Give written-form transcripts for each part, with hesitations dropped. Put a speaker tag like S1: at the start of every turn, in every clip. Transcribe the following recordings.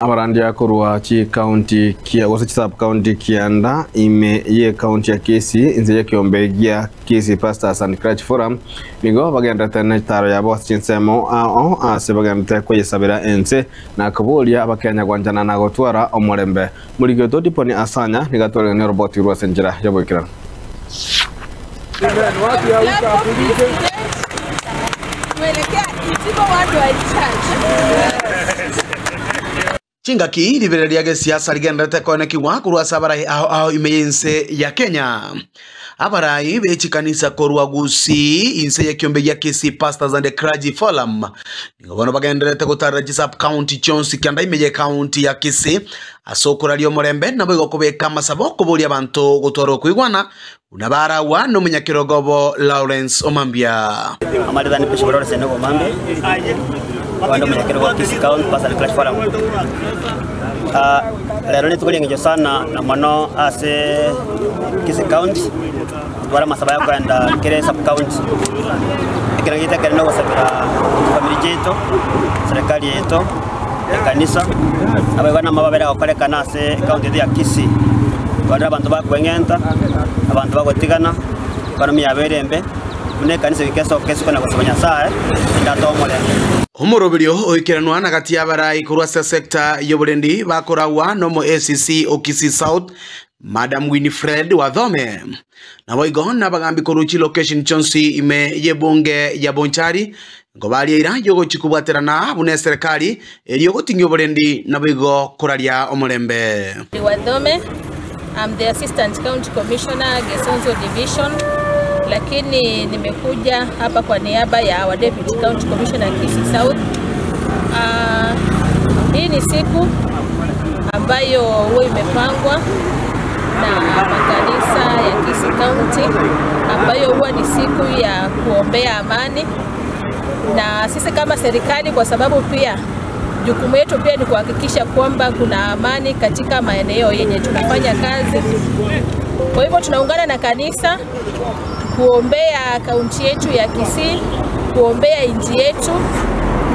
S1: Abarandi yakorwa chi county kia wasa sub county Kianda ime ye county ya Kisi inze kiombe gia Kisi Pastors and Church Forum nigo bagenda tane taro ya boss chinsemo se bagenda kwa yesabira ense na kabulia abakenya gwanjana na gotwara omorembe muligo diponi asanya nigatore ne robot rwa senjira yabokira
S2: Chingaki liberia ge siasa ligendete konekiwa kurwa sabarai aho imeyense ya Kenya. Abarai bechi kanisa korwa gusi inse ya kiombe ya Kisi Pastors and Clergy Forum. Ningobono bagenderete gutara sub county Chonsi Kianda imeye county ya Kisi asokora lyo morembe nabo igokobeka masabo kubuli abantu gutoro kwigwana unabara wa no munyakirogobo Lawrence Omambia.
S3: Amadani pesho bora seno Omambia. Wando munyakirogobo Kisi County Pastors and Clergy Forum. Lero ni tukuli ngejo sana na mano ase Kisi County wala masabaya kwenda kile sub county ikirangita kana wasabira familia yetu serikali yetu kanisa abana mababera okolekana ase county ya Kisi bana abantu bakwengenta abantu bagotigana bana miyaberembe mune kanisa bikeso kona gusabanya saa ndato omorembe
S2: Omorobirio oikiranwa na gati y'abarai kurwa sector y'oburendi bakorawa no mo ACC Okisi South Madam Winifred Wathome na boigon na bagambi koruchi location Chonsi ime yebonge ya Bonchari ngo bali ira yogo chikubwaterana bune serikali eriyo gotinyo borendi na boigo koraria omorembe.
S4: Wathome, I'm the Assistant County Commissioner Gesonzo Division, lakini nimekuja hapa kwa niaba ya wa Deputy County Commissioner Kisi South. Hii ni siku ambayo huwa imepangwa na makanisa ya Kisi County ambayo huwa ni siku ya kuombea amani, na sisi kama serikali, kwa sababu pia jukumu yetu pia ni kuhakikisha kwamba kuna amani katika maeneo yenye tunafanya kazi. Kwa hivyo tunaungana na kanisa kuombea kaunti yetu ya Kisii, kuombea nchi yetu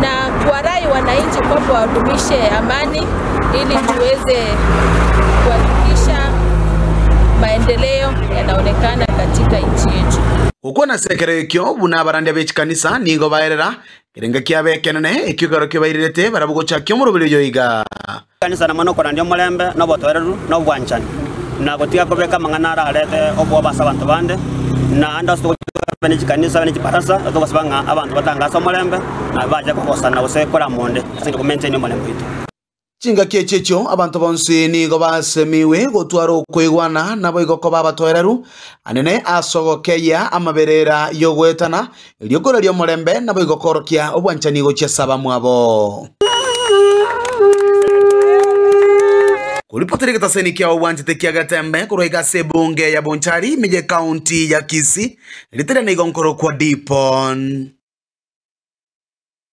S4: na kuwarai wananchi kwamba wadumishe amani ili tuweze kuhakikisha maendeleo yanaonekana katika nchi yetu.
S2: Uko na sekerekyo buna barande bechi kanisa nigo baerera kirenga kiabe kenene ekigaro kibairete barabugo chakyo mu rubiro yiga
S3: kanisa na mano korandio morembe no botwereru no bwanchani na gotiga kobeka mangana arete obwo basa abantu bande na anda sto bene kanisa bene parasa to basabanga abantu batanga so morembe na baje kokosana usekora monde singo kumaintain morembe itu
S2: Chinga kiechecho abantu bonse nigo basemiwe gotwaro kwigwana nabo igokoba batwereru anene asogokeya amaberera yogwetana lyokora lyo morembe nabo igokorokia obwanchani go chesaba mwabo Kulipoteri kataseni kia uwanjite kia gatembe kuroiga sebunge ya Bonchari meje county ya Kisi litere na igonkoro kwa Dipon.